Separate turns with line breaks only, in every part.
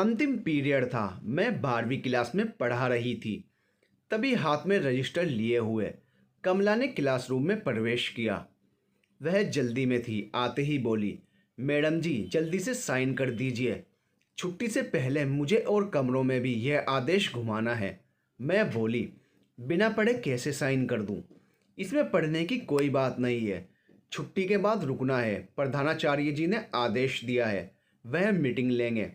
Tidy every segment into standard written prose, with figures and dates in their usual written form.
अंतिम पीरियड था। मैं 12वीं क्लास में पढ़ा रही थी। तभी हाथ में रजिस्टर लिए हुए कमला ने क्लासरूम में प्रवेश किया। वह जल्दी में थी। आते ही बोली, मैडम जी जल्दी से साइन कर दीजिए। छुट्टी से पहले मुझे और कमरों में भी यह आदेश घुमाना है। मैं बोली, बिना पढ़े कैसे साइन कर दूं? इसमें पढ़ने की कोई बात नहीं है। छुट्टी के बाद रुकना है। प्रधानाचार्य जी ने आदेश दिया है, वह मीटिंग लेंगे।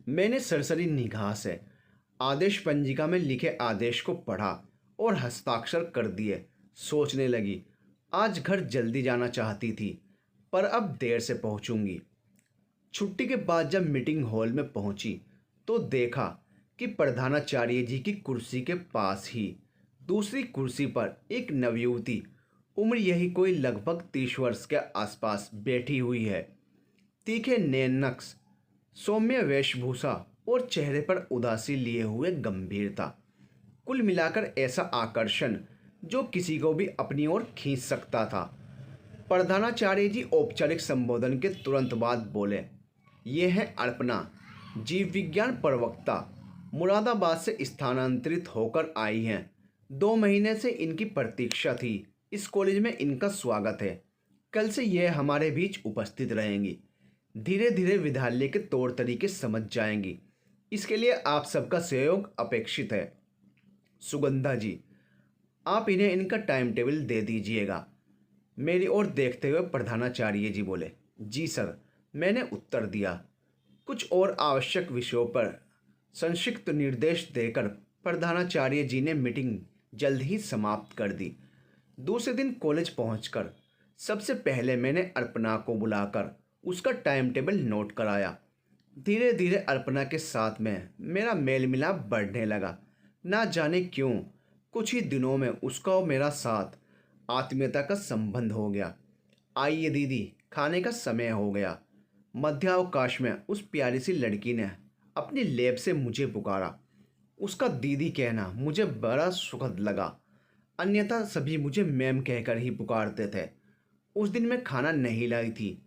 मैंने सरसरी निगाह से आदेश पंजिका में लिखे आदेश को पढ़ा और हस्ताक्षर कर दिए। सोचने लगी, आज घर जल्दी जाना चाहती थी, पर अब देर से पहुंचूंगी। छुट्टी के बाद जब मीटिंग हॉल में पहुंची तो देखा कि प्रधानाचार्य जी की कुर्सी के पास ही दूसरी कुर्सी पर एक नवयुवती, उम्र यही कोई लगभग 30 वर्ष के आसपास बैठी हुई है। तीखे नैन नक्श, सौम्य वेशभूषा और चेहरे पर उदासी लिए हुए गंभीरता, कुल मिलाकर ऐसा आकर्षण जो किसी को भी अपनी ओर खींच सकता था। प्रधानाचार्य जी औपचारिक संबोधन के तुरंत बाद बोले, ये है अर्पणा, जीव विज्ञान प्रवक्ता, मुरादाबाद से स्थानांतरित होकर आई हैं। 2 महीने से इनकी प्रतीक्षा थी। इस कॉलेज में इनका स्वागत है। कल से यह हमारे बीच उपस्थित रहेंगी। धीरे धीरे विद्यालय के तौर तरीके समझ जाएंगी। इसके लिए आप सबका सहयोग अपेक्षित है। सुगंधा जी, आप इन्हें इनका टाइम टेबल दे दीजिएगा। मेरी ओर देखते हुए प्रधानाचार्य जी बोले, जी सर, मैंने उत्तर दिया। कुछ और आवश्यक विषयों पर संक्षिप्त निर्देश देकर प्रधानाचार्य जी ने मीटिंग जल्द ही समाप्त कर दी। दूसरे दिन कॉलेज पहुंचकर सबसे पहले मैंने अर्पणा को बुलाकर उसका टाइम टेबल नोट कराया। धीरे धीरे अर्पणा के साथ में मेरा मेल मिलाप बढ़ने लगा। ना जाने क्यों कुछ ही दिनों में उसका और मेरा साथ आत्मीयता का संबंध हो गया। आइए दीदी, खाने का समय हो गया। मध्यावकाश में उस प्यारी सी लड़की ने अपनी लैब से मुझे पुकारा। उसका दीदी कहना मुझे बड़ा सुखद लगा, अन्यथा सभी मुझे मैम कहकर ही पुकारते थे। उस दिन मैं खाना नहीं लाई थी।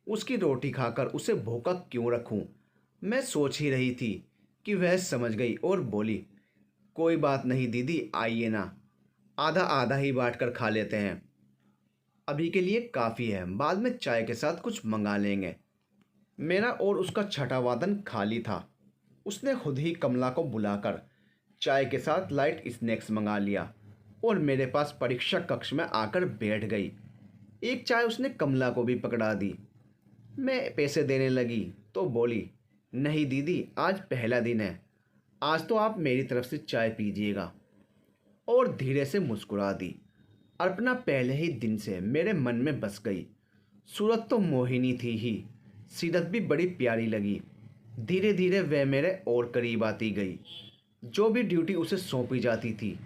उसकी रोटी खाकर उसे भूखा क्यों रखूं? मैं सोच ही रही थी कि वह समझ गई और बोली, कोई बात नहीं दीदी, आइए ना, आधा आधा ही बांट कर खा लेते हैं। अभी के लिए काफ़ी है, बाद में चाय के साथ कुछ मंगा लेंगे। मेरा और उसका छठा वादन खाली था। उसने खुद ही कमला को बुलाकर चाय के साथ लाइट स्नैक्स मंगा लिया और मेरे पास परीक्षा कक्ष में आकर बैठ गई। एक चाय उसने कमला को भी पकड़ा दी। मैं पैसे देने लगी तो बोली, नहीं दीदी, आज पहला दिन है, आज तो आप मेरी तरफ से चाय पीजिएगा, और धीरे से मुस्कुरा दी। अर्पणा पहले ही दिन से मेरे मन में बस गई। सूरत तो मोहिनी थी ही, सीरत भी बड़ी प्यारी लगी। धीरे धीरे वह मेरे और करीब आती गई। जो भी ड्यूटी उसे सौंपी जाती थी,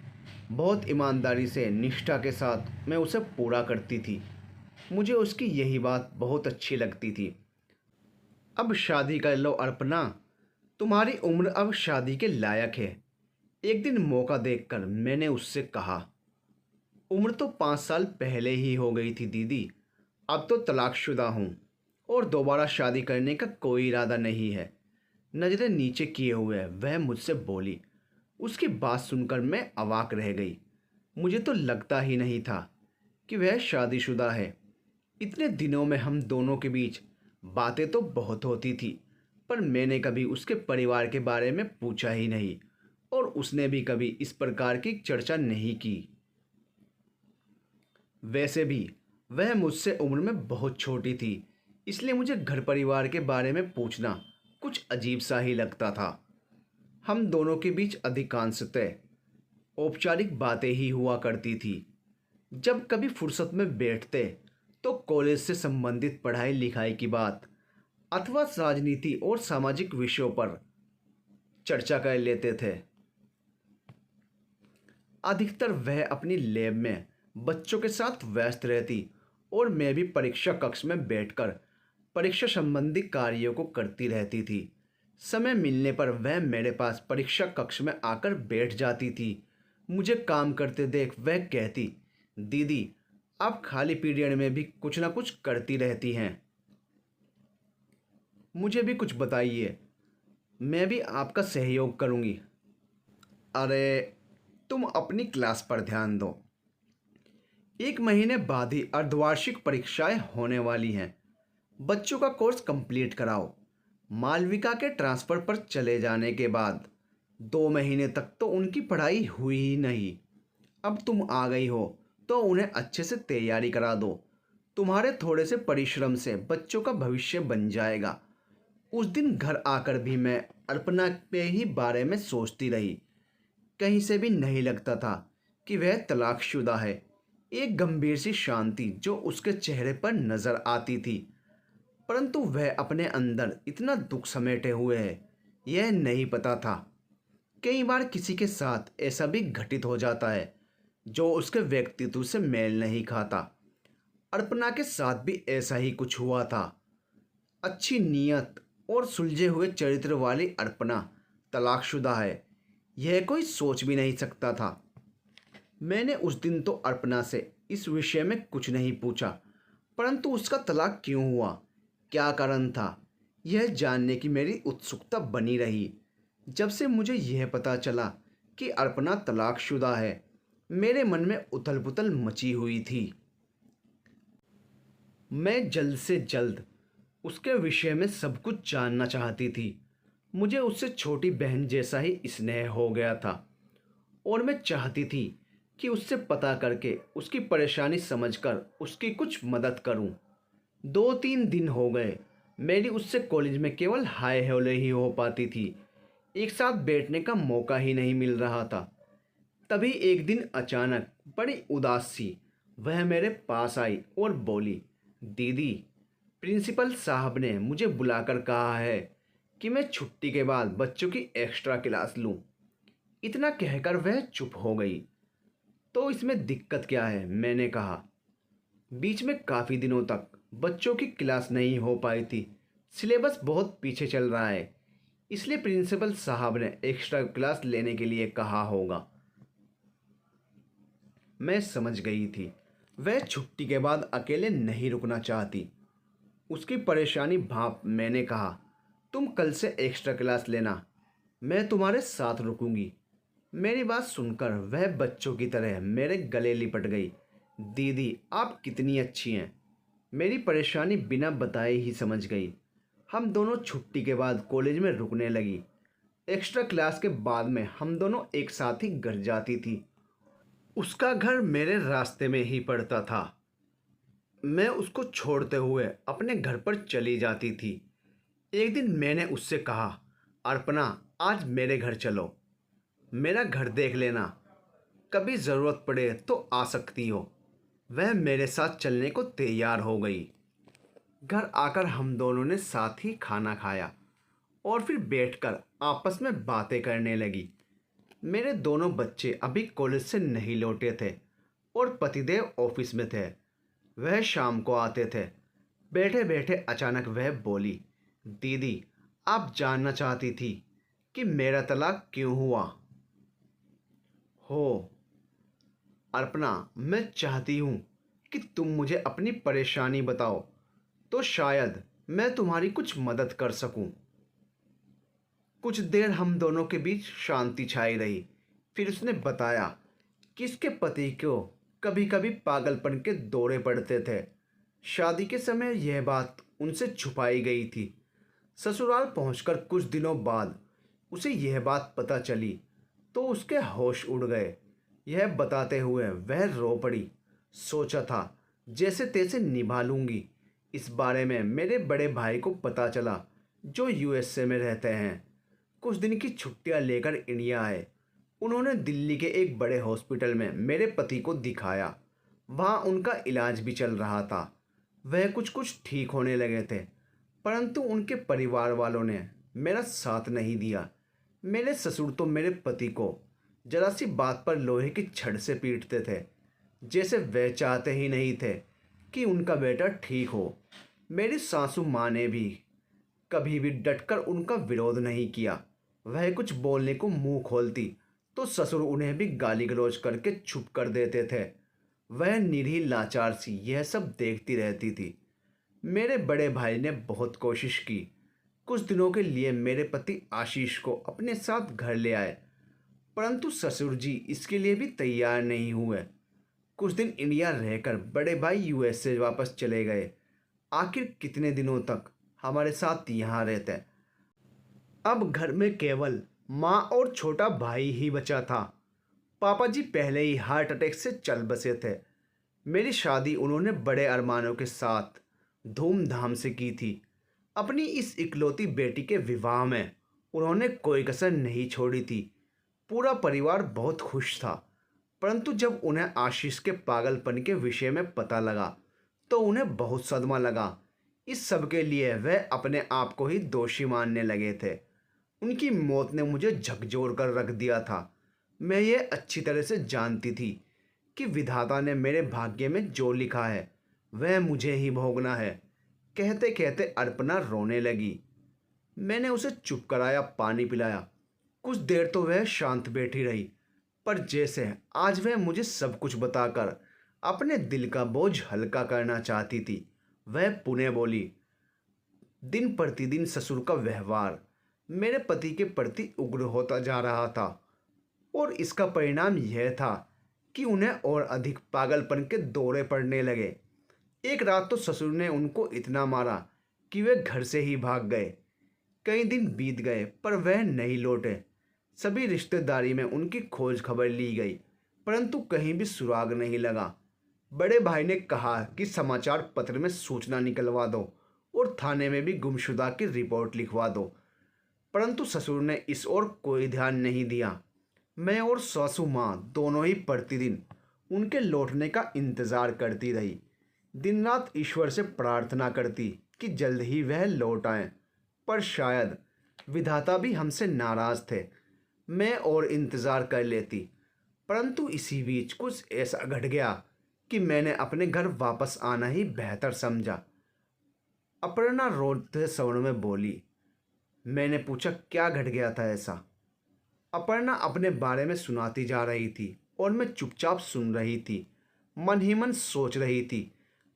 बहुत ईमानदारी से निष्ठा के साथ मैं उसे पूरा करती थी। मुझे उसकी यही बात बहुत अच्छी लगती थी। अब शादी कर लो अर्पणा, तुम्हारी उम्र अब शादी के लायक है, एक दिन मौका देखकर मैंने उससे कहा। उम्र तो 5 साल पहले ही हो गई थी दीदी। अब तो तलाकशुदा हूँ और दोबारा शादी करने का कोई इरादा नहीं है। नज़रें नीचे किए हुए वह मुझसे बोली। उसकी बात सुनकर मैं अवाक रह गई। मुझे तो लगता ही नहीं था कि वह शादीशुदा है। इतने दिनों में हम दोनों के बीच बातें तो बहुत होती थी, पर मैंने कभी उसके परिवार के बारे में पूछा ही नहीं और उसने भी कभी इस प्रकार की चर्चा नहीं की। वैसे भी वह मुझसे उम्र में बहुत छोटी थी, इसलिए मुझे घर परिवार के बारे में पूछना कुछ अजीब सा ही लगता था। हम दोनों के बीच अधिकांशतः औपचारिक बातें ही हुआ करती थी। जब कभी फुर्सत में बैठते तो कॉलेज से संबंधित पढ़ाई लिखाई की बात अथवा राजनीति और सामाजिक विषयों पर चर्चा कर लेते थे। अधिकतर वह अपनी लैब में बच्चों के साथ व्यस्त रहती और मैं भी परीक्षा कक्ष में बैठकर परीक्षा संबंधी कार्यों को करती रहती थी। समय मिलने पर वह मेरे पास परीक्षा कक्ष में आकर बैठ जाती थी। मुझे काम करते देख वह कहती, दीदी आप खाली पीरियड में भी कुछ ना कुछ करती रहती हैं, मुझे भी कुछ बताइए। मैं भी आपका सहयोग करूँगी। अरे, तुम अपनी क्लास पर ध्यान दो। 1 महीने बाद ही अर्धवार्षिक परीक्षाएं होने वाली हैं। बच्चों का कोर्स कंप्लीट कराओ। मालविका के ट्रांसफ़र पर चले जाने के बाद 2 महीने तक तो उनकी पढ़ाई हुई ही नहीं। अब तुम आ गई हो तो उन्हें अच्छे से तैयारी करा दो। तुम्हारे थोड़े से परिश्रम से बच्चों का भविष्य बन जाएगा। उस दिन घर आकर भी मैं अर्पणा के ही बारे में सोचती रही। कहीं से भी नहीं लगता था कि वह तलाकशुदा है। एक गंभीर सी शांति जो उसके चेहरे पर नजर आती थी, परंतु वह अपने अंदर इतना दुख समेटे हुए है, यह नहीं पता था। कई बार किसी के साथ ऐसा भी घटित हो जाता है जो उसके व्यक्तित्व से मेल नहीं खाता। अर्पणा के साथ भी ऐसा ही कुछ हुआ था। अच्छी नीयत और सुलझे हुए चरित्र वाली अर्पणा तलाकशुदा है, यह कोई सोच भी नहीं सकता था। मैंने उस दिन तो अर्पणा से इस विषय में कुछ नहीं पूछा, परंतु उसका तलाक क्यों हुआ, क्या कारण था, यह जानने की मेरी उत्सुकता बनी रही। जब से मुझे यह पता चला कि अर्पणा तलाकशुदा है, मेरे मन में उथल पुथल मची हुई थी। मैं जल्द से जल्द उसके विषय में सब कुछ जानना चाहती थी। मुझे उससे छोटी बहन जैसा ही स्नेह हो गया था और मैं चाहती थी कि उससे पता करके उसकी परेशानी समझकर उसकी कुछ मदद करूं। 2-3 दिन हो गए, मेरी उससे कॉलेज में केवल हाय हेलो ही हो पाती थी। एक साथ बैठने का मौका ही नहीं मिल रहा था। तभी एक दिन अचानक बड़ी उदास सी वह मेरे पास आई और बोली, दीदी, प्रिंसिपल साहब ने मुझे बुलाकर कहा है कि मैं छुट्टी के बाद बच्चों की एक्स्ट्रा क्लास लूं। इतना कहकर वह चुप हो गई। तो इसमें दिक्कत क्या है, मैंने कहा। बीच में काफ़ी दिनों तक बच्चों की क्लास नहीं हो पाई थी। सिलेबस बहुत पीछे चल रहा है, इसलिए प्रिंसिपल साहब ने एक्स्ट्रा क्लास लेने के लिए कहा होगा। मैं समझ गई थी वह छुट्टी के बाद अकेले नहीं रुकना चाहती। उसकी परेशानी भाप मैंने कहा, तुम कल से एक्स्ट्रा क्लास लेना, मैं तुम्हारे साथ रुकूंगी। मेरी बात सुनकर वह बच्चों की तरह मेरे गले लिपट गई। दीदी, आप कितनी अच्छी हैं, मेरी परेशानी बिना बताए ही समझ गई। हम दोनों छुट्टी के बाद कॉलेज में रुकने लगी। एक्स्ट्रा क्लास के बाद में हम दोनों एक साथ ही घर जाती थी। उसका घर मेरे रास्ते में ही पड़ता था। मैं उसको छोड़ते हुए अपने घर पर चली जाती थी। एक दिन मैंने उससे कहा, अर्पणा, आज मेरे घर चलो, मेरा घर देख लेना, कभी ज़रूरत पड़े तो आ सकती हो। वह मेरे साथ चलने को तैयार हो गई। घर आकर हम दोनों ने साथ ही खाना खाया और फिर बैठकर आपस में बातें करने लगी। मेरे दोनों बच्चे अभी कॉलेज से नहीं लौटे थे और पतिदेव ऑफिस में थे। वह शाम को आते थे। बैठे बैठे अचानक वह बोली, दीदी, आप जानना चाहती थी कि मेरा तलाक क्यों हुआ हो। अर्पणा, मैं चाहती हूँ कि तुम मुझे अपनी परेशानी बताओ, तो शायद मैं तुम्हारी कुछ मदद कर सकूं। कुछ देर हम दोनों के बीच शांति छाई रही। फिर उसने बताया कि इसके पति को कभी कभी पागलपन के दौरे पड़ते थे। शादी के समय यह बात उनसे छुपाई गई थी। ससुराल पहुंचकर कुछ दिनों बाद उसे यह बात पता चली तो उसके होश उड़ गए। यह बताते हुए वह रो पड़ी। सोचा था जैसे तैसे निभा लूंगी। इस बारे में मेरे बड़े भाई को पता चला, जो यूएसए में रहते हैं। कुछ दिन की छुट्टियां लेकर इंडिया आए। उन्होंने दिल्ली के एक बड़े हॉस्पिटल में मेरे पति को दिखाया। वहाँ उनका इलाज भी चल रहा था। वह कुछ कुछ ठीक होने लगे थे, परंतु उनके परिवार वालों ने मेरा साथ नहीं दिया। मेरे ससुर तो मेरे पति को जरा सी बात पर लोहे की छड़ से पीटते थे, जैसे वह चाहते ही नहीं थे कि उनका बेटा ठीक हो। मेरी सासू माँ ने भी कभी भी डटकर उनका विरोध नहीं किया। वह कुछ बोलने को मुंह खोलती तो ससुर उन्हें भी गाली गलौज करके चुप कर देते थे। वह निरीह लाचार सी यह सब देखती रहती थी। मेरे बड़े भाई ने बहुत कोशिश की, कुछ दिनों के लिए मेरे पति आशीष को अपने साथ घर ले आए, परंतु ससुर जी इसके लिए भी तैयार नहीं हुए। कुछ दिन इंडिया रहकर बड़े भाई यूएस से वापस चले गए। आखिर कितने दिनों तक हमारे साथ यहाँ रहते? अब घर में केवल माँ और छोटा भाई ही बचा था। पापा जी पहले ही हार्ट अटैक से चल बसे थे। मेरी शादी उन्होंने बड़े अरमानों के साथ धूमधाम से की थी। अपनी इस इकलौती बेटी के विवाह में उन्होंने कोई कसर नहीं छोड़ी थी। पूरा परिवार बहुत खुश था। परंतु जब उन्हें आशीष के पागलपन के विषय में पता लगा तो उन्हें बहुत सदमा लगा। इस सब के लिए वह अपने आप को ही दोषी मानने लगे थे। उनकी मौत ने मुझे झकझोर कर रख दिया था। मैं ये अच्छी तरह से जानती थी कि विधाता ने मेरे भाग्य में जो लिखा है वह मुझे ही भोगना है। कहते कहते अर्पणा रोने लगी। मैंने उसे चुप कराया, पानी पिलाया। कुछ देर तो वह शांत बैठी रही, पर जैसे आज वह मुझे सब कुछ बताकर अपने दिल का बोझ हल्का करना चाहती थी, वह पुनः बोली। दिन प्रतिदिन ससुर का व्यवहार मेरे पति के प्रति उग्र होता जा रहा था और इसका परिणाम यह था कि उन्हें और अधिक पागलपन के दौरे पड़ने लगे। एक रात तो ससुर ने उनको इतना मारा कि वे घर से ही भाग गए। कई दिन बीत गए पर वह नहीं लौटे। सभी रिश्तेदारी में उनकी खोज खबर ली गई, परंतु कहीं भी सुराग नहीं लगा। बड़े भाई ने कहा कि समाचार पत्र में सूचना निकलवा दो और थाने में भी गुमशुदा की रिपोर्ट लिखवा दो, परंतु ससुर ने इस ओर कोई ध्यान नहीं दिया। मैं और सासू माँ दोनों ही प्रतिदिन उनके लौटने का इंतज़ार करती रही। दिन रात ईश्वर से प्रार्थना करती कि जल्द ही वह लौट आएं, पर शायद विधाता भी हमसे नाराज़ थे। मैं और इंतज़ार कर लेती, परंतु इसी बीच कुछ ऐसा घट गया कि मैंने अपने घर वापस आना ही बेहतर समझा। अपर्णा रोते स्वर में बोली। मैंने पूछा, क्या घट गया था ऐसा? अपर्णा अपने बारे में सुनाती जा रही थी और मैं चुपचाप सुन रही थी। मन ही मन सोच रही थी,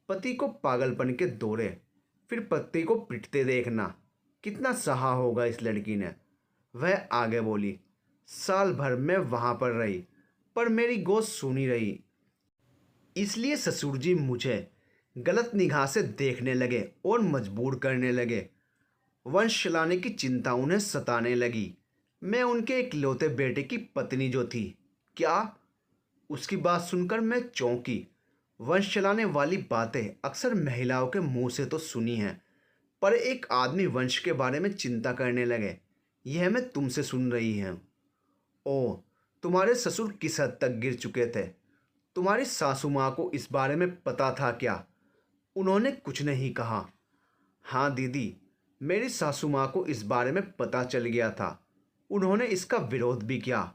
पति को पागलपन के दौरे, फिर पति को पिटते देखना, कितना सहा होगा इस लड़की ने। वह आगे बोली। साल भर मैं वहाँ पर रही, पर मेरी गोद सुनी रही। इसलिए ससुर जी मुझे गलत निगाह से देखने लगे और मजबूर करने लगे। वंश चलाने की चिंता उन्हें सताने लगी। मैं उनके इकलौते बेटे की पत्नी जो थी। क्या? उसकी बात सुनकर मैं चौंकी। वंश चलाने वाली बातें अक्सर महिलाओं के मुंह से तो सुनी हैं, पर एक आदमी वंश के बारे में चिंता करने लगे, यह मैं तुमसे सुन रही हूँ। ओह, तुम्हारे ससुर किस हद तक गिर चुके थे? तुम्हारी सासू माँ को इस बारे में पता था क्या? उन्होंने कुछ नहीं कहा। हाँ दीदी, मेरी सासू माँ को इस बारे में पता चल गया था। उन्होंने इसका विरोध भी किया।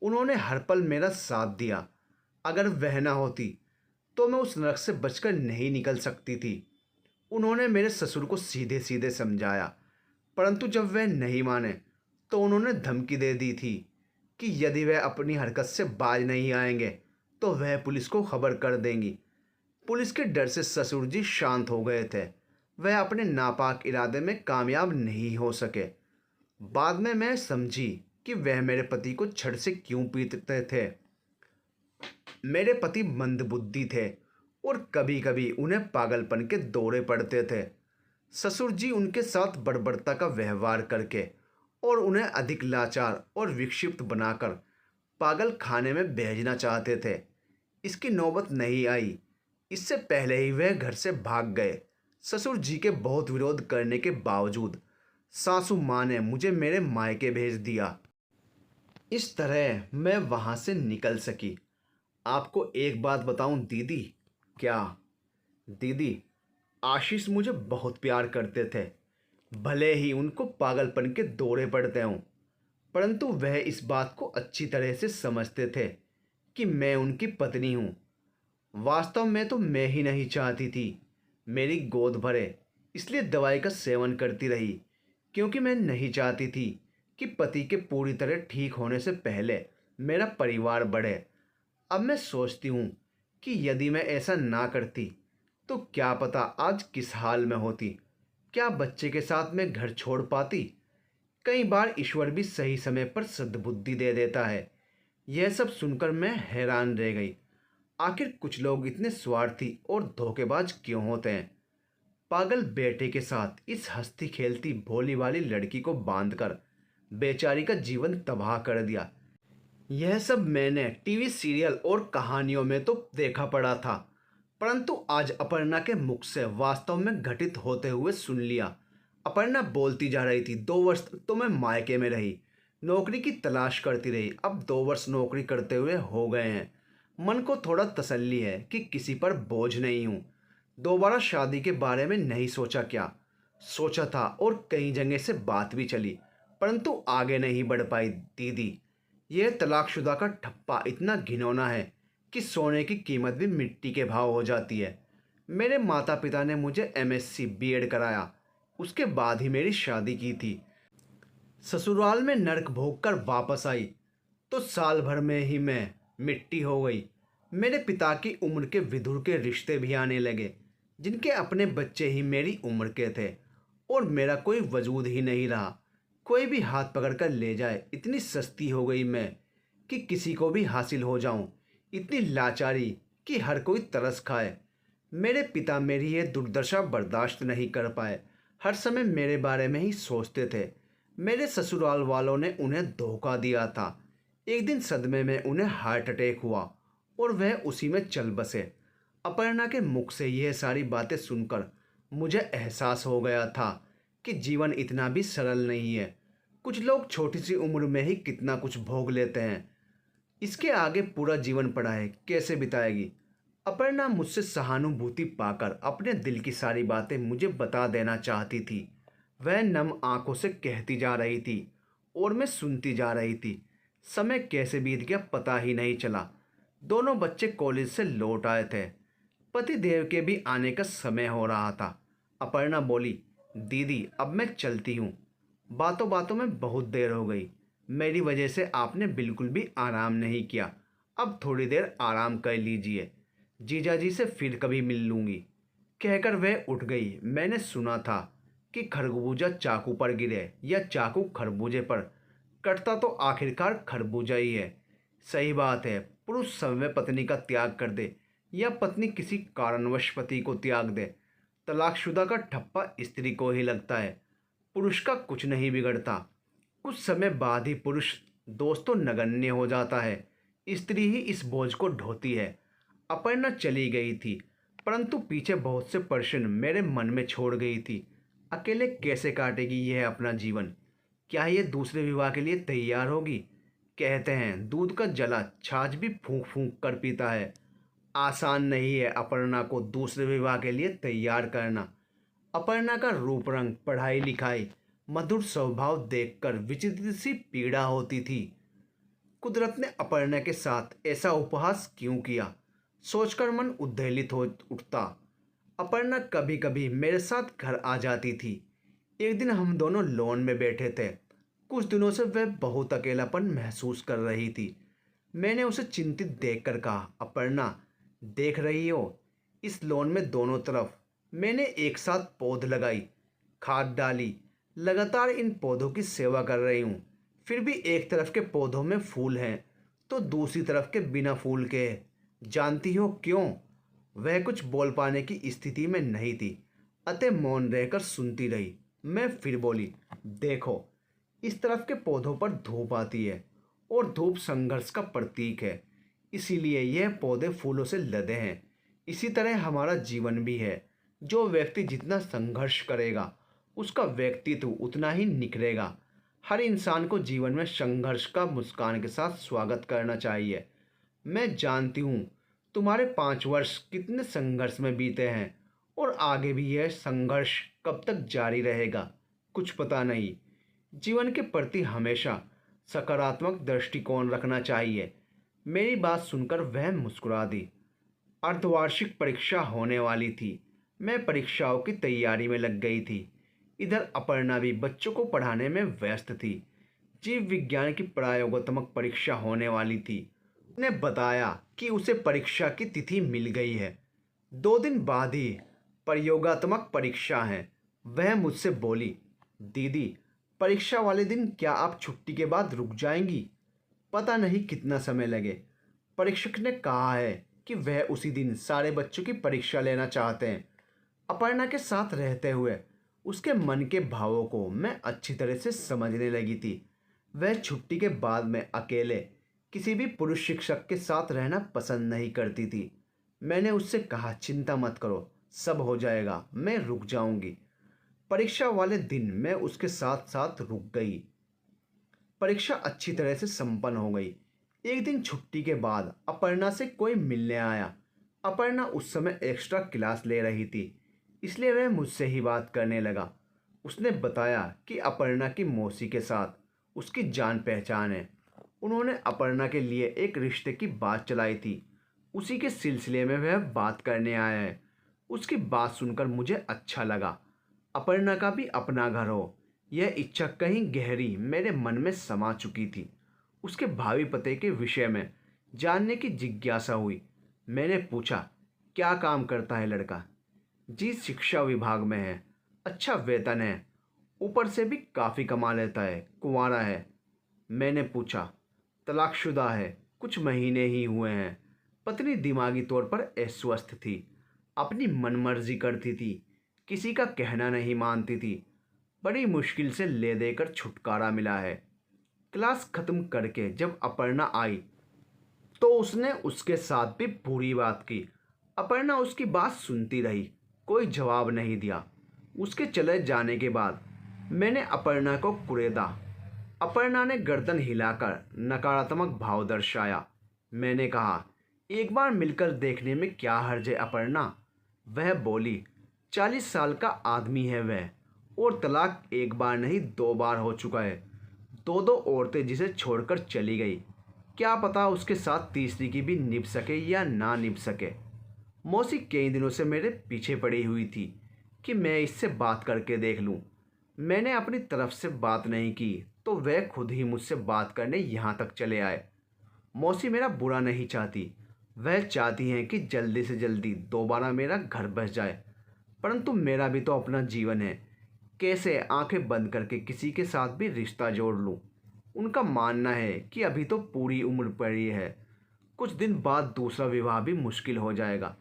उन्होंने हर पल मेरा साथ दिया। अगर वह न होती तो मैं उस नरक से बचकर नहीं निकल सकती थी। उन्होंने मेरे ससुर को सीधे सीधे समझाया, परंतु जब वह नहीं माने तो उन्होंने धमकी दे दी थी कि यदि वह अपनी हरकत से बाज नहीं आएंगे तो वह पुलिस को खबर कर देंगी। पुलिस के डर से ससुर जी शांत हो गए थे। वह अपने नापाक इरादे में कामयाब नहीं हो सके। बाद में मैं समझी कि वह मेरे पति को छड़ से क्यों पीटते थे। मेरे पति मंदबुद्धि थे और कभी कभी उन्हें पागलपन के दौरे पड़ते थे। ससुर जी उनके साथ बर्बरता का व्यवहार करके और उन्हें अधिक लाचार और विक्षिप्त बनाकर पागल खाने में भेजना चाहते थे। इसकी नौबत नहीं आई, इससे पहले ही वह घर से भाग गए। ससुर जी के बहुत विरोध करने के बावजूद सासू माँ ने मुझे मेरे मायके भेज दिया। इस तरह मैं वहाँ से निकल सकी। आपको एक बात बताऊं दीदी। क्या? दीदी, आशीष मुझे बहुत प्यार करते थे। भले ही उनको पागलपन के दौरे पड़ते हों, परंतु वह इस बात को अच्छी तरह से समझते थे कि मैं उनकी पत्नी हूँ। वास्तव में तो मैं ही नहीं चाहती थी मेरी गोद भरे, इसलिए दवाई का सेवन करती रही, क्योंकि मैं नहीं चाहती थी कि पति के पूरी तरह ठीक होने से पहले मेरा परिवार बढ़े। अब मैं सोचती हूँ कि यदि मैं ऐसा ना करती तो क्या पता आज किस हाल में होती। क्या बच्चे के साथ मैं घर छोड़ पाती? कई बार ईश्वर भी सही समय पर सद्बुद्धि दे देता है। यह सब सुनकर मैं हैरान रह गई। आखिर कुछ लोग इतने स्वार्थी और धोखेबाज क्यों होते हैं? पागल बेटे के साथ इस हंसती खेलती भोली वाली लड़की को बांधकर बेचारी का जीवन तबाह कर दिया। यह सब मैंने टीवी सीरियल और कहानियों में तो देखा पड़ा था, परंतु आज अपर्णा के मुख से वास्तव में घटित होते हुए सुन लिया। अपर्णा बोलती जा रही थी, 2 वर्ष तक तो मैं मायके में रही, नौकरी की तलाश करती रही। अब 2 वर्ष नौकरी करते हुए हो गए हैं। मन को थोड़ा तसल्ली है कि किसी पर बोझ नहीं हूँ। दोबारा शादी के बारे में नहीं सोचा, क्या सोचा था, और कई जगह से बात भी चली, परंतु आगे नहीं बढ़ पाई। दीदी, यह तलाकशुदा का ठप्पा इतना घिनौना है कि सोने की कीमत भी मिट्टी के भाव हो जाती है। मेरे माता पिता ने मुझे एमएससी बीएड कराया, उसके बाद ही मेरी शादी की थी। ससुराल में नर्क भोग कर वापस आई तो साल भर में ही मैं मिट्टी हो गई। मेरे पिता की उम्र के विधुर के रिश्ते भी आने लगे, जिनके अपने बच्चे ही मेरी उम्र के थे, और मेरा कोई वजूद ही नहीं रहा। कोई भी हाथ पकड़कर ले जाए, इतनी सस्ती हो गई मैं कि किसी को भी हासिल हो जाऊं। इतनी लाचारी कि हर कोई तरस खाए। मेरे पिता मेरी ये दुर्दशा बर्दाश्त नहीं कर पाए, हर समय मेरे बारे में ही सोचते थे। मेरे ससुराल वालों ने उन्हें धोखा दिया था। एक दिन सदमे में उन्हें हार्ट अटैक हुआ और वह उसी में चल बसे। अपर्णा के मुख से यह सारी बातें सुनकर मुझे एहसास हो गया था कि जीवन इतना भी सरल नहीं है। कुछ लोग छोटी सी उम्र में ही कितना कुछ भोग लेते हैं। इसके आगे पूरा जीवन पड़ा है, कैसे बिताएगी? अपर्णा मुझसे सहानुभूति पाकर अपने दिल की सारी बातें मुझे बता देना चाहती थी। वह नम आंखों से कहती जा रही थी और मैं सुनती जा रही थी। समय कैसे बीत गया पता ही नहीं चला। दोनों बच्चे कॉलेज से लौट आए थे। पति देव के भी आने का समय हो रहा था। अपर्णा बोली, दीदी अब मैं चलती हूँ। बातों बातों में बहुत देर हो गई। मेरी वजह से आपने बिल्कुल भी आराम नहीं किया। अब थोड़ी देर आराम कर लीजिए, जीजा जी से फिर कभी मिल लूँगी। कहकर वह उठ गई। मैंने सुना था कि खरबूजा चाकू पर गिरे या चाकू खरबूजे पर, कटता तो आखिरकार खरबूजा ही है। सही बात है, पुरुष स्वयं पत्नी का त्याग कर दे या पत्नी किसी कारणवश पति को त्याग दे, तलाकशुदा का ठप्पा स्त्री को ही लगता है। पुरुष का कुछ नहीं बिगड़ता। कुछ समय बाद ही पुरुष दोस्तों नगण्य हो जाता है। स्त्री ही इस बोझ को ढोती है। अपर्णा चली गई थी, परंतु पीछे बहुत से प्रश्न मेरे मन में छोड़ गई थी। अकेले कैसे काटेगी यह अपना जीवन? क्या ये दूसरे विवाह के लिए तैयार होगी? कहते हैं दूध का जला छाछ भी फूंक फूंक कर पीता है। आसान नहीं है अपर्णा को दूसरे विवाह के लिए तैयार करना। अपर्णा का रूप रंग, पढ़ाई लिखाई, मधुर स्वभाव देखकर विचित्र सी पीड़ा होती थी। कुदरत ने अपर्णा के साथ ऐसा उपहास क्यों किया, सोचकर मन उद्वेलित हो उठता। अपर्णा कभी कभी मेरे साथ घर आ जाती थी। एक दिन हम दोनों लॉन में बैठे थे। कुछ दिनों से वह बहुत अकेलापन महसूस कर रही थी। मैंने उसे चिंतित देखकर कहा, अपर्णा देख रही हो, इस लॉन में दोनों तरफ मैंने एक साथ पौध लगाई, खाद डाली, लगातार इन पौधों की सेवा कर रही हूँ। फिर भी एक तरफ के पौधों में फूल हैं तो दूसरी तरफ के बिना फूल के हैं। जानती हो क्यों? वह कुछ बोल पाने की स्थिति में नहीं थी, अतः मौन रहकर सुनती रही। मैं फिर बोली, देखो, इस तरफ के पौधों पर धूप आती है और धूप संघर्ष का प्रतीक है, इसीलिए यह पौधे फूलों से लदे हैं। इसी तरह हमारा जीवन भी है। जो व्यक्ति जितना संघर्ष करेगा उसका व्यक्तित्व उतना ही निखरेगा। हर इंसान को जीवन में संघर्ष का मुस्कान के साथ स्वागत करना चाहिए। मैं जानती हूँ तुम्हारे 5 वर्ष कितने संघर्ष में बीते हैं और आगे भी यह संघर्ष कब तक जारी रहेगा कुछ पता नहीं। जीवन के प्रति हमेशा सकारात्मक दृष्टिकोण रखना चाहिए। मेरी बात सुनकर वह मुस्कुरा दी। अर्धवार्षिक परीक्षा होने वाली थी। मैं परीक्षाओं की तैयारी में लग गई थी। इधर अपर्णा भी बच्चों को पढ़ाने में व्यस्त थी। जीव विज्ञान की प्रयोगात्मक परीक्षा होने वाली थी। उसने बताया कि उसे परीक्षा की तिथि मिल गई है। 2 दिन बाद ही प्रयोगात्मक परीक्षा है। वह मुझसे बोली, दीदी, परीक्षा वाले दिन क्या आप छुट्टी के बाद रुक जाएंगी? पता नहीं कितना समय लगे। परीक्षक ने कहा है कि वह उसी दिन सारे बच्चों की परीक्षा लेना चाहते हैं। अपर्णा के साथ रहते हुए उसके मन के भावों को मैं अच्छी तरह से समझने लगी थी। वह छुट्टी के बाद में अकेले किसी भी पुरुष शिक्षक के साथ रहना पसंद नहीं करती थी। मैंने उससे कहा, चिंता मत करो, सब हो जाएगा, मैं रुक जाऊंगी। परीक्षा वाले दिन मैं उसके साथ साथ रुक गई। परीक्षा अच्छी तरह से संपन्न हो गई। एक दिन छुट्टी के बाद अपर्णा से कोई मिलने आया। अपर्णा उस समय एक्स्ट्रा क्लास ले रही थी, इसलिए वह मुझसे ही बात करने लगा। उसने बताया कि अपर्णा की मौसी के साथ उसकी जान पहचान है। उन्होंने अपर्णा के लिए एक रिश्ते की बात चलाई थी। उसी के सिलसिले में वह बात करने आया है। उसकी बात सुनकर मुझे अच्छा लगा। अपर्णा का भी अपना घर हो, यह इच्छा कहीं गहरी मेरे मन में समा चुकी थी। उसके भावी पते के विषय में जानने की जिज्ञासा हुई। मैंने पूछा, क्या काम करता है लड़का? जी, शिक्षा विभाग में है, अच्छा वेतन है, ऊपर से भी काफ़ी कमा लेता है, कुंवारा है। मैंने पूछा, तलाकशुदा है, कुछ महीने ही हुए हैं। पत्नी दिमागी तौर पर अस्वस्थ थी, अपनी मनमर्जी करती थी, किसी का कहना नहीं मानती थी। बड़ी मुश्किल से ले देकर छुटकारा मिला है। क्लास खत्म करके जब अपर्णा आई तो उसने उसके साथ भी पूरी बात की। अपर्णा उसकी बात सुनती रही, कोई जवाब नहीं दिया। उसके चले जाने के बाद मैंने अपर्णा को कुरेदा। अपर्णा ने गर्दन हिलाकर नकारात्मक भाव दर्शाया। मैंने कहा, एक बार मिलकर देखने में क्या हर्ज है अपर्णा? वह बोली, 40 साल का आदमी है वह, और तलाक एक बार नहीं 2 बार हो चुका है। दो दो औरतें जिसे छोड़कर चली गई, क्या पता उसके साथ तीसरी की भी निभ सके या ना निभ सके। मौसी कई दिनों से मेरे पीछे पड़ी हुई थी कि मैं इससे बात करके देख लूं। मैंने अपनी तरफ से बात नहीं की तो वह खुद ही मुझसे बात करने यहाँ तक चले आए। मौसी मेरा बुरा नहीं चाहती, वह चाहती हैं कि जल्दी से जल्दी दोबारा मेरा घर बस जाए, परंतु मेरा भी तो अपना जीवन है। कैसे आंखें बंद करके किसी के साथ भी रिश्ता जोड़ लूं? उनका मानना है कि अभी तो पूरी उम्र पड़ी है, कुछ दिन बाद दूसरा विवाह भी मुश्किल हो जाएगा,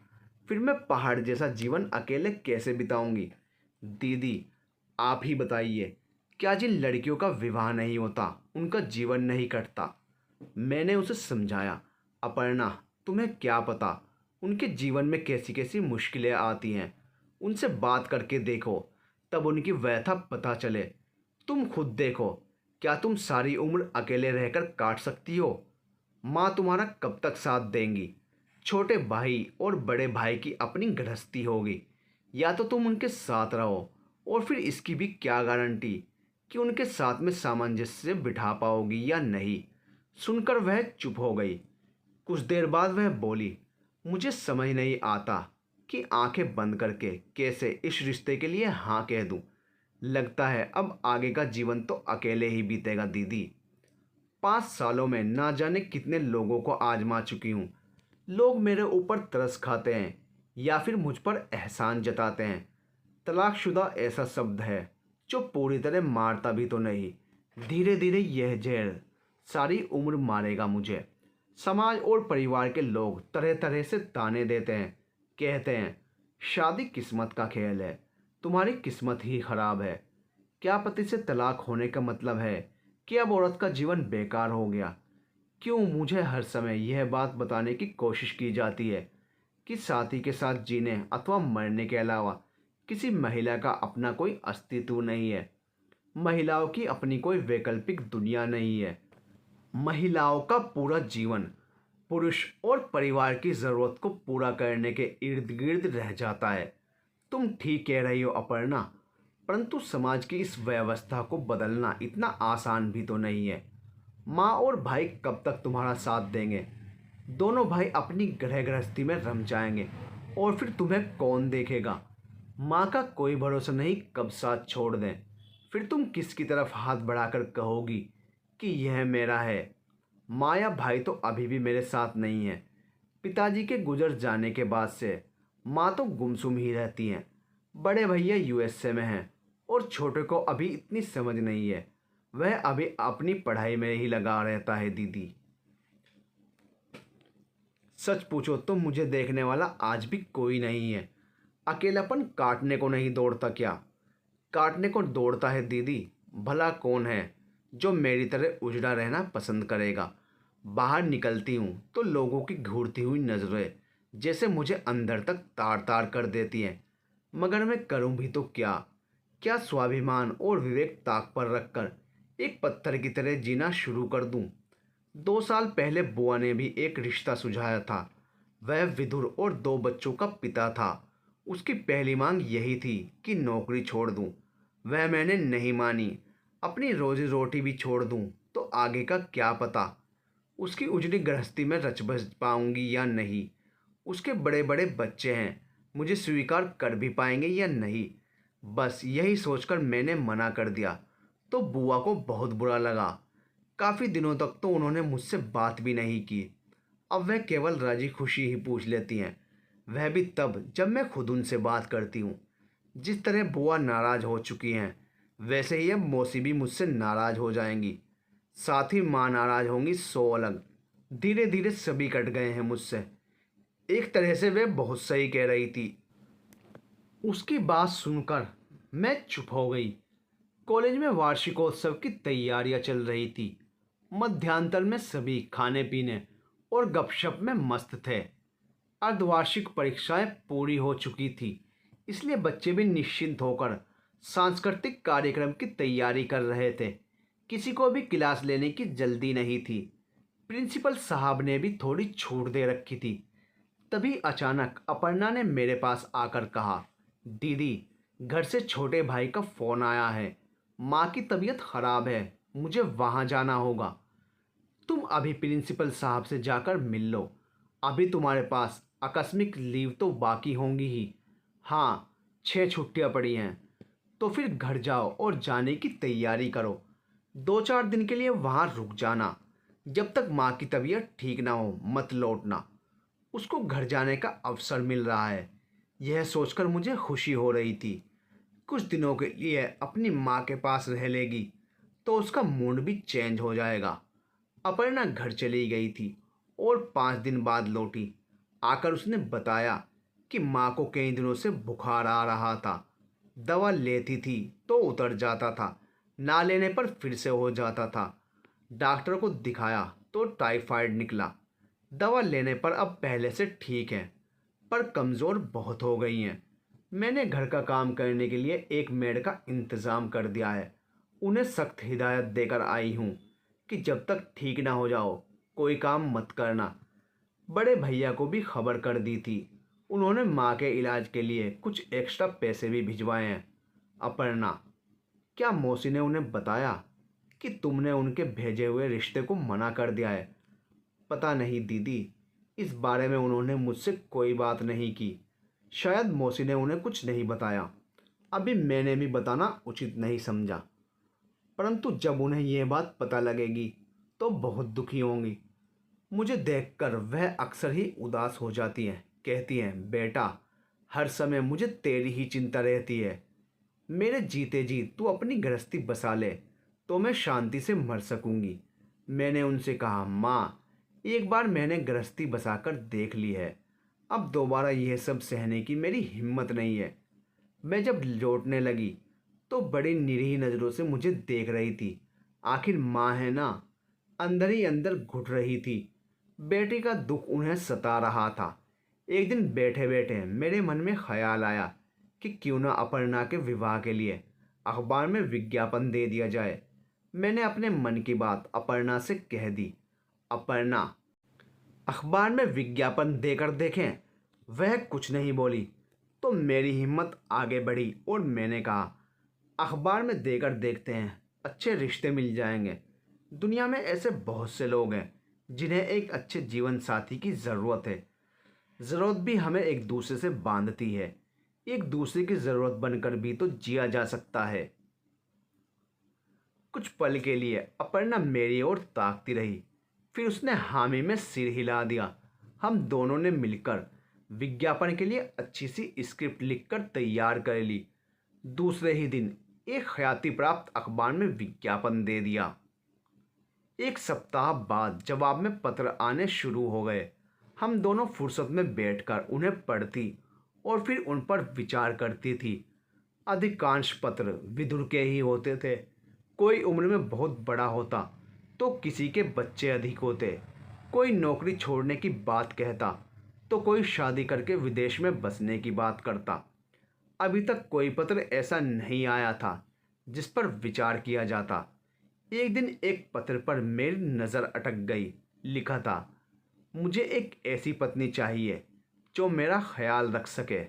फिर मैं पहाड़ जैसा जीवन अकेले कैसे बिताऊंगी? दीदी, आप ही बताइए, क्या जिन लड़कियों का विवाह नहीं होता उनका जीवन नहीं कटता? मैंने उसे समझाया, अपर्णा, तुम्हें क्या पता उनके जीवन में कैसी कैसी मुश्किलें आती हैं। उनसे बात करके देखो, तब उनकी व्यथा पता चले। तुम खुद देखो, क्या तुम सारी उम्र अकेले रहकर काट सकती हो? माँ तुम्हारा कब तक साथ देंगी? छोटे भाई और बड़े भाई की अपनी गृहस्थी होगी, या तो तुम उनके साथ रहो, और फिर इसकी भी क्या गारंटी कि उनके साथ में सामंजस्य बिठा पाओगी या नहीं। सुनकर वह चुप हो गई। कुछ देर बाद वह बोली, मुझे समझ नहीं आता कि आंखें बंद करके कैसे इस रिश्ते के लिए हाँ कह दूं। लगता है अब आगे का जीवन तो अकेले ही बीतेगा दीदी। 5 सालों में ना जाने कितने लोगों को आजमा चुकी हूँ। लोग मेरे ऊपर तरस खाते हैं या फिर मुझ पर एहसान जताते हैं। तलाकशुदा ऐसा शब्द है जो पूरी तरह मारता भी तो नहीं, धीरे धीरे यह जहर सारी उम्र मारेगा मुझे। समाज और परिवार के लोग तरह तरह से ताने देते हैं, कहते हैं शादी किस्मत का खेल है, तुम्हारी किस्मत ही खराब है। क्या पति से तलाक होने का मतलब है कि अब औरत का जीवन बेकार हो गया? क्यों मुझे हर समय यह बात बताने की कोशिश की जाती है कि साथी के साथ जीने अथवा मरने के अलावा किसी महिला का अपना कोई अस्तित्व नहीं है। महिलाओं की अपनी कोई वैकल्पिक दुनिया नहीं है। महिलाओं का पूरा जीवन पुरुष और परिवार की ज़रूरत को पूरा करने के इर्द गिर्द रह जाता है। तुम ठीक कह रही हो अपर्णा, परंतु समाज की इस व्यवस्था को बदलना इतना आसान भी तो नहीं है। माँ और भाई कब तक तुम्हारा साथ देंगे? दोनों भाई अपनी गृह गृहस्थी में रम जाएंगे और फिर तुम्हें कौन देखेगा? माँ का कोई भरोसा नहीं कब साथ छोड़ दें। फिर तुम किसकी तरफ हाथ बढ़ाकर कहोगी कि यह मेरा है? माँ या भाई तो अभी भी मेरे साथ नहीं है। पिताजी के गुजर जाने के बाद से माँ तो गुमसुम ही रहती हैं। बड़े भैया यूएसए में हैं और छोटे को अभी इतनी समझ नहीं है। वह अभी अपनी पढ़ाई में ही लगा रहता है दीदी। सच पूछो तो मुझे देखने वाला आज भी कोई नहीं है। अकेलापन काटने को नहीं दौड़ता क्या? काटने को दौड़ता है दीदी। भला कौन है जो मेरी तरह उजड़ा रहना पसंद करेगा? बाहर निकलती हूँ तो लोगों की घूरती हुई नजरें जैसे मुझे अंदर तक तार तार कर देती हैं। मगर मैं करूँ भी तो क्या? क्या स्वाभिमान और विवेक ताक पर रखकर एक पत्थर की तरह जीना शुरू कर दूं? 2 साल पहले बुआ ने भी एक रिश्ता सुझाया था। वह विधुर और 2 बच्चों का पिता था। उसकी पहली मांग यही थी कि नौकरी छोड़ दूं। वह मैंने नहीं मानी। अपनी रोजी रोटी भी छोड़ दूं तो आगे का क्या पता। उसकी उजड़ी गृहस्थी में रच बस पाऊंगी या नहीं। उसके बड़े बड़े बच्चे हैं, मुझे स्वीकार कर भी पाएंगे या नहीं। बस यही सोचकर मैंने मना कर दिया तो बुआ को बहुत बुरा लगा। काफ़ी दिनों तक तो उन्होंने मुझसे बात भी नहीं की। अब वह केवल राजी खुशी ही पूछ लेती हैं, वह भी तब जब मैं खुद उनसे बात करती हूँ। जिस तरह बुआ नाराज़ हो चुकी हैं वैसे ही अब मौसी भी मुझसे नाराज़ हो जाएंगी। साथ ही माँ नाराज़ होंगी, सो अलग। धीरे धीरे सभी कट गए हैं मुझसे। एक तरह से वे बहुत सही कह रही थी। उसकी बात सुनकर मैं चुप हो गई। कॉलेज में वार्षिकोत्सव की तैयारियां चल रही थी। मध्यांतर में सभी खाने पीने और गपशप में मस्त थे। अर्धवार्षिक परीक्षाएं पूरी हो चुकी थी, इसलिए बच्चे भी निश्चिंत होकर सांस्कृतिक कार्यक्रम की तैयारी कर रहे थे। किसी को भी क्लास लेने की जल्दी नहीं थी। प्रिंसिपल साहब ने भी थोड़ी छूट दे रखी थी। तभी अचानक अपर्णा ने मेरे पास आकर कहा, दीदी, घर से छोटे भाई का फ़ोन आया है। माँ की तबीयत खराब है, मुझे वहाँ जाना होगा। तुम अभी प्रिंसिपल साहब से जाकर मिल लो। अभी तुम्हारे पास आकस्मिक लीव तो बाकी होंगी ही। हाँ, 6 छुट्टियाँ पड़ी हैं। तो फिर घर जाओ और जाने की तैयारी करो। 2-4 दिन के लिए वहाँ रुक जाना। जब तक माँ की तबीयत ठीक ना हो मत लौटना। उसको घर जाने का अवसर मिल रहा है, यह सोचकर मुझे खुशी हो रही थी। कुछ दिनों के लिए अपनी माँ के पास रह लेगी तो उसका मूड भी चेंज हो जाएगा। अपर्णा घर चली गई थी और 5 दिन बाद लौटी। आकर उसने बताया कि माँ को कई दिनों से बुखार आ रहा था। दवा लेती थी तो उतर जाता था, ना लेने पर फिर से हो जाता था। डॉक्टर को दिखाया तो टाइफाइड निकला। दवा लेने पर अब पहले से ठीक है, पर कमज़ोर बहुत हो गई हैं। मैंने घर का काम करने के लिए एक मेड का इंतज़ाम कर दिया है। उन्हें सख्त हिदायत देकर आई हूँ कि जब तक ठीक ना हो जाओ कोई काम मत करना। बड़े भैया को भी खबर कर दी थी। उन्होंने माँ के इलाज के लिए कुछ एक्स्ट्रा पैसे भी भिजवाए हैं। अपर्णा, क्या मौसी ने उन्हें बताया कि तुमने उनके भेजे हुए रिश्ते को मना कर दिया है? पता नहीं दीदी, इस बारे में उन्होंने मुझसे कोई बात नहीं की। शायद मौसी ने उन्हें कुछ नहीं बताया। अभी मैंने भी बताना उचित नहीं समझा, परंतु जब उन्हें यह बात पता लगेगी तो बहुत दुखी होंगी। मुझे देखकर वह अक्सर ही उदास हो जाती हैं। कहती हैं, बेटा, हर समय मुझे तेरी ही चिंता रहती है। मेरे जीते जी तू अपनी गृहस्थी बसा ले तो मैं शांति से मर सकूंगी। मैंने उनसे कहा, माँ, एक बार मैंने गृहस्थी बसाकर देख ली है, अब दोबारा यह सब सहने की मेरी हिम्मत नहीं है। मैं जब लौटने लगी तो बड़ी निरीह नज़रों से मुझे देख रही थी। आखिर माँ है ना। अंदर ही अंदर घुट रही थी। बेटी का दुख उन्हें सता रहा था। एक दिन बैठे बैठे मेरे मन में ख्याल आया कि क्यों ना अपर्णा के विवाह के लिए अखबार में विज्ञापन दे दिया जाए। मैंने अपने मन की बात अपर्णा से कह दी। अपर्णा, अखबार में विज्ञापन देकर देखें। वह कुछ नहीं बोली तो मेरी हिम्मत आगे बढ़ी और मैंने कहा, अखबार में देकर देखते हैं, अच्छे रिश्ते मिल जाएंगे। दुनिया में ऐसे बहुत से लोग हैं जिन्हें एक अच्छे जीवन साथी की ज़रूरत है। ज़रूरत भी हमें एक दूसरे से बांधती है। एक दूसरे की ज़रूरत बनकर भी तो जिया जा सकता है। कुछ पल के लिए अपर्णा मेरी ओर ताकती रही, फिर उसने हामी में सिर हिला दिया। हम दोनों ने मिलकर विज्ञापन के लिए अच्छी सी स्क्रिप्ट लिखकर तैयार कर ली। दूसरे ही दिन एक ख्याति प्राप्त अखबार में विज्ञापन दे दिया। एक सप्ताह बाद जवाब में पत्र आने शुरू हो गए। हम दोनों फुर्सत में बैठकर उन्हें पढ़ती और फिर उन पर विचार करती थी। अधिकांश पत्र विदुर के ही होते थे। कोई उम्र में बहुत बड़ा होता तो किसी के बच्चे अधिक होते, कोई नौकरी छोड़ने की बात कहता तो कोई शादी करके विदेश में बसने की बात करता। अभी तक कोई पत्र ऐसा नहीं आया था जिस पर विचार किया जाता। एक दिन एक पत्र पर मेरी नज़र अटक गई। लिखा था, मुझे एक ऐसी पत्नी चाहिए जो मेरा ख्याल रख सके,